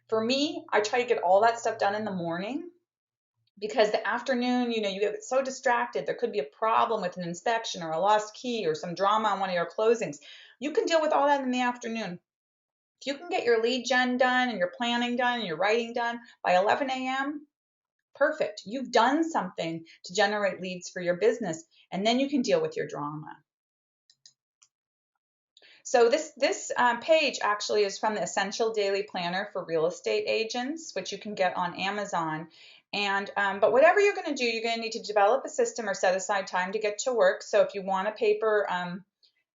For me, I try to get all that stuff done in the morning, because the afternoon, you get so distracted. There could be a problem with an inspection or a lost key or some drama on one of your closings. You can deal with all that in the afternoon. If you can get your lead gen done and your planning done and your writing done by 11 a.m., perfect. You've done something to generate leads for your business, and then you can deal with your drama. So this page actually is from the Essential Daily Planner for Real Estate Agents, which you can get on Amazon. And but whatever you're going to do, you're going to need to develop a system or set aside time to get to work. So if you want a paper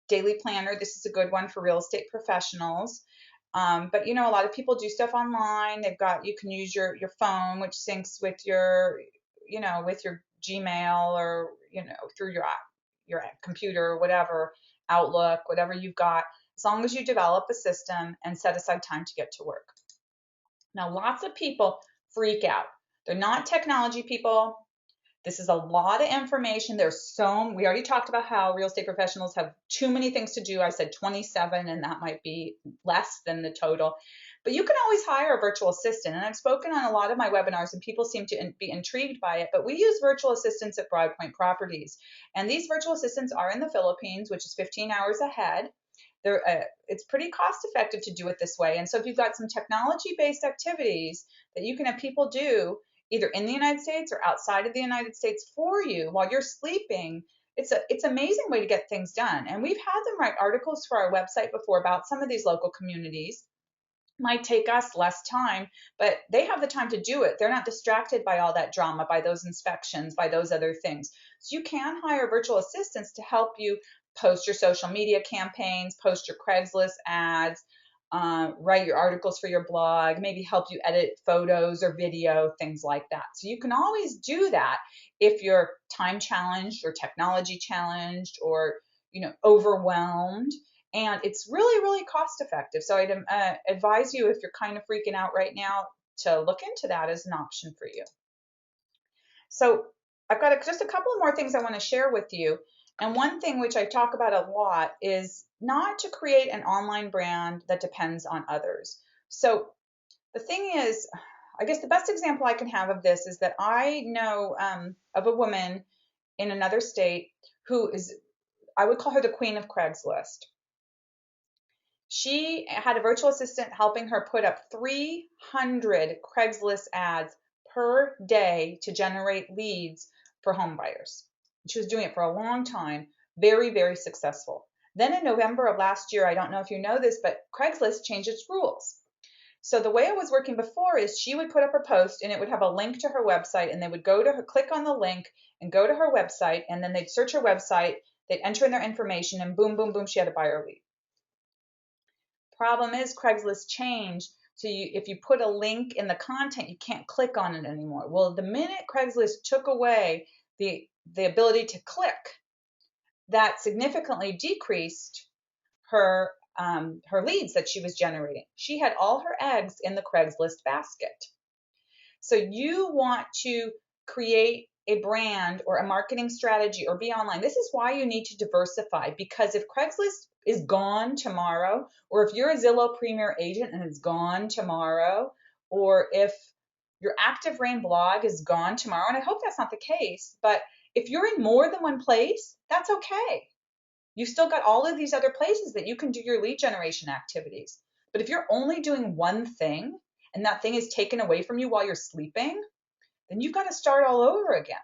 daily planner, this is a good one for real estate professionals. But a lot of people do stuff online. You can use your phone, which syncs with your with your Gmail, or through your computer or whatever, Outlook, whatever you've got, as long as you develop a system and set aside time to get to work. Now, lots of people freak out. They're not technology people. This is a lot of information. We already talked about how real estate professionals have too many things to do. I said 27, and that might be less than the total. But you can always hire a virtual assistant. And I've spoken on a lot of my webinars, and people seem to be intrigued by it. But we use virtual assistants at Broadpoint Properties. And these virtual assistants are in the Philippines, which is 15 hours ahead. It's pretty cost effective to do it this way. And so if you've got some technology-based activities that you can have people do either in the United States or outside of the United States for you while you're sleeping. It's an amazing way to get things done. And we've had them write articles for our website before about some of these local communities. Might take us less time, but they have the time to do it. They're not distracted by all that drama, by those inspections, by those other things. So you can hire virtual assistants to help you post your social media campaigns, post your Craigslist ads, write your articles for your blog, maybe help you edit photos or video, things like that. So you can always do that if you're time challenged or technology challenged or overwhelmed. And it's really, really cost effective. So I'd advise you, if you're kind of freaking out right now, to look into that as an option for you. So I've got just a couple of more things I want to share with you. And one thing which I talk about a lot is not to create an online brand that depends on others. So the thing is, I guess the best example I can have of this is that I know of a woman in another state who is, I would call her the queen of Craigslist. She had a virtual assistant helping her put up 300 Craigslist ads per day to generate leads for home buyers. She was doing it for a long time, very, very successful. Then in November of last year, I don't know if you know this, but Craigslist changed its rules. So the way it was working before is she would put up a post and it would have a link to her website, and they would go to her, click on the link and go to her website, and then they'd search her website, they'd enter in their information, and boom, boom, boom, she had a buyer lead. Problem is Craigslist changed, so if you put a link in the content, you can't click on it anymore. Well, the minute Craigslist took away the ability to click, that significantly decreased her leads that she was generating. She had all her eggs in the Craigslist basket. So you want to create a brand or a marketing strategy or be online. This is why you need to diversify, because if Craigslist is gone tomorrow, or if you're a Zillow Premier agent and it's gone tomorrow, or if your Active Rain blog is gone tomorrow, and I hope that's not the case, but if you're in more than one place, that's okay. You've still got all of these other places that you can do your lead generation activities. But if you're only doing one thing and that thing is taken away from you while you're sleeping, then you've got to start all over again.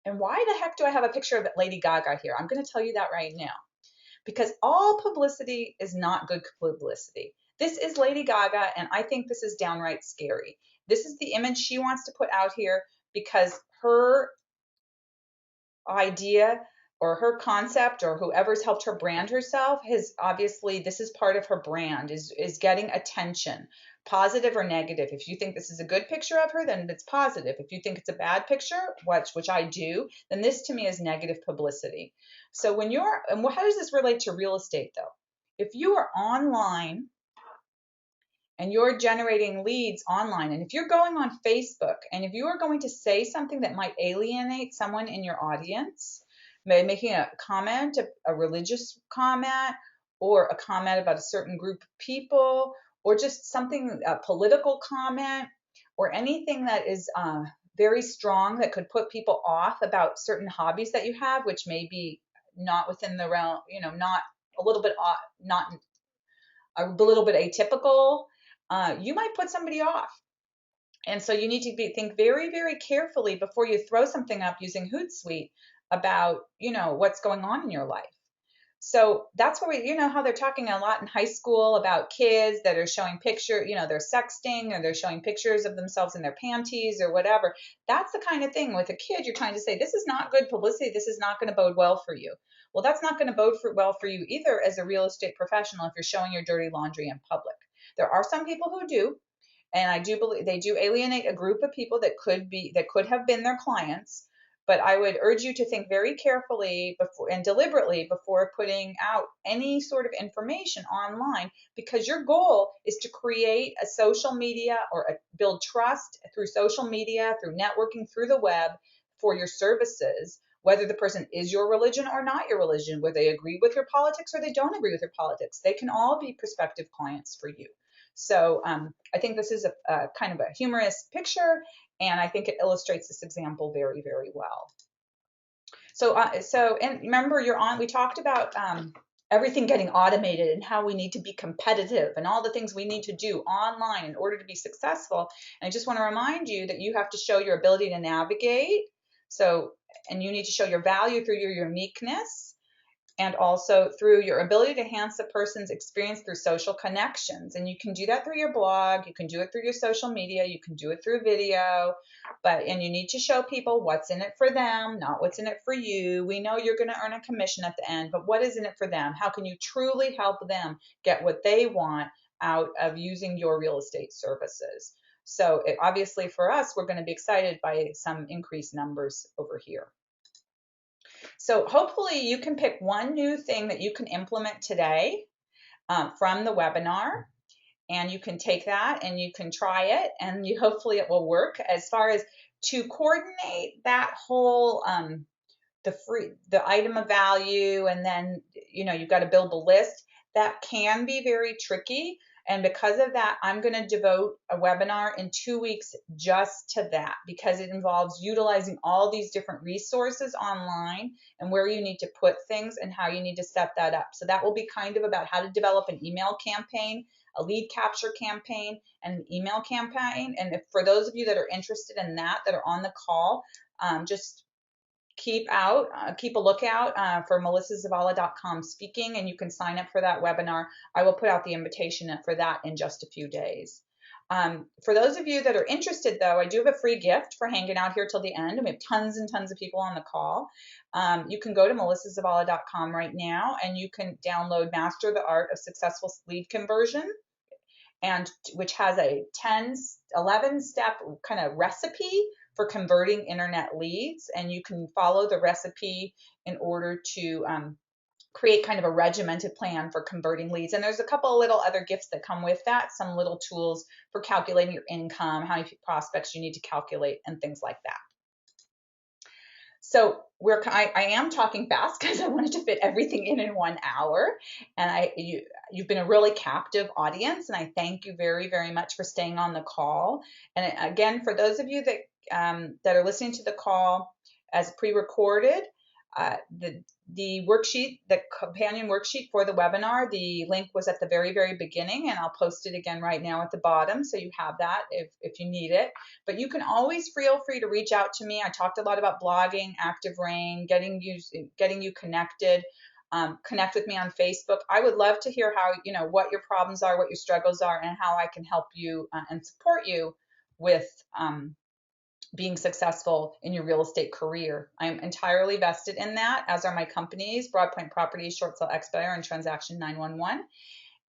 And why the heck do I have a picture of Lady Gaga here? I'm going to tell you that right now. Because all publicity is not good publicity. This is Lady Gaga, and I think this is downright scary. This is the image she wants to put out here because her idea or her concept or whoever's helped her brand herself has obviously, this is part of her brand, is getting attention, positive or negative. If you think this is a good picture of her, then it's positive. If you think it's a bad picture, which I do, then this to me is negative publicity. So when you're, and how does this relate to real estate though? If you are online and you're generating leads online, and if you're going on Facebook, and if you are going to say something that might alienate someone in your audience, maybe making a comment, a religious comment, or a comment about a certain group of people, or just something, a political comment, or anything that is very strong that could put people off about certain hobbies that you have, which may be not within the realm, not a little bit, not a little bit atypical, you might put somebody off. And so you need to think very, very carefully before you throw something up using Hootsuite about, what's going on in your life. So that's where how they're talking a lot in high school about kids that are showing they're sexting, or they're showing pictures of themselves in their panties or whatever. That's the kind of thing with a kid. You're trying to say, this is not good publicity. This is not going to bode well for you. Well, that's not going to bode well for you either as a real estate professional if you're showing your dirty laundry in public. There are some people who do, and I do believe they do alienate a group of people that could have been their clients. But I would urge you to think very carefully and deliberately before putting out any sort of information online, because your goal is to create a social media or build trust through social media, through networking, through the web for your services, whether the person is your religion or not your religion, whether they agree with your politics or they don't agree with your politics. They can all be prospective clients for you. So I think this is a kind of a humorous picture, and I think it illustrates this example very, very well. So and remember, we talked about everything getting automated and how we need to be competitive and all the things we need to do online in order to be successful. And I just want to remind you that you have to show your ability to navigate. So, and you need to show your value through your uniqueness, and also through your ability to enhance the person's experience through social connections. And you can do that through your blog, you can do it through your social media, you can do it through video, and you need to show people what's in it for them, not what's in it for you. We know you're going to earn a commission at the end, but what is in it for them? How can you truly help them get what they want out of using your real estate services? So obviously for us, we're going to be excited by some increased numbers over here. So hopefully you can pick one new thing that you can implement today from the webinar, and you can take that and you can try it, and hopefully it will work. As far as to coordinate that whole the item of value, and then you've got to build the list. That can be very tricky. And because of that, I'm going to devote a webinar in 2 weeks just to that, because it involves utilizing all these different resources online and where you need to put things and how you need to set that up. So that will be kind of about how to develop an email campaign, a lead capture campaign, and an email campaign. And for those of you that are interested in that are on the call, just keep a lookout for melissazavala.com speaking, and you can sign up for that webinar. I will put out the invitation for that in just a few days. For those of you that are interested, though, I do have a free gift for hanging out here till the end, and we have tons and tons of people on the call. You can go to melissazavala.com right now, and you can download Master the Art of Successful Lead Conversion, and which has a 11-step kind of recipe for converting internet leads. And you can follow the recipe in order to create kind of a regimented plan for converting leads. And there's a couple of little other gifts that come with that, some little tools for calculating your income, how many prospects you need to calculate, and things like that. So I am talking fast because I wanted to fit everything in 1 hour, and you've been a really captive audience, and I thank you very, very much for staying on the call. And again, for those of you that are listening to the call as pre-recorded, the worksheet, the companion worksheet for the webinar, the link was at the very, very beginning, and I'll post it again right now at the bottom, so you have that if you need it. But you can always feel free to reach out to me. I talked a lot about blogging, Active Rain, getting you connected. Connect with me on Facebook. I would love to hear how, what your problems are, what your struggles are, and how I can help you and support you with being successful in your real estate career. I'm entirely vested in that, as are my companies, Broadpoint Properties, Short Sale Expediter, and Transaction 911.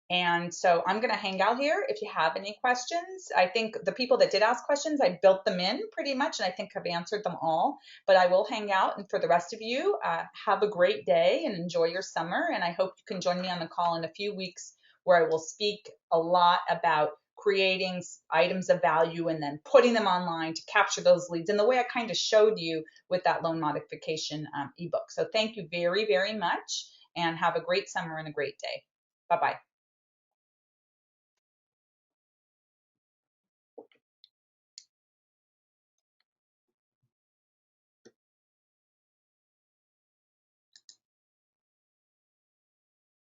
And so I'm going to hang out here if you have any questions. I think the people that did ask questions, I built them in pretty much, and I think I've answered them all. But I will hang out, and for the rest of you, have a great day and enjoy your summer. And I hope you can join me on the call in a few weeks, where I will speak a lot about creating items of value and then putting them online to capture those leads in the way I kind of showed you with that loan modification ebook. So thank you very, very much, and have a great summer and a great day. Bye-bye.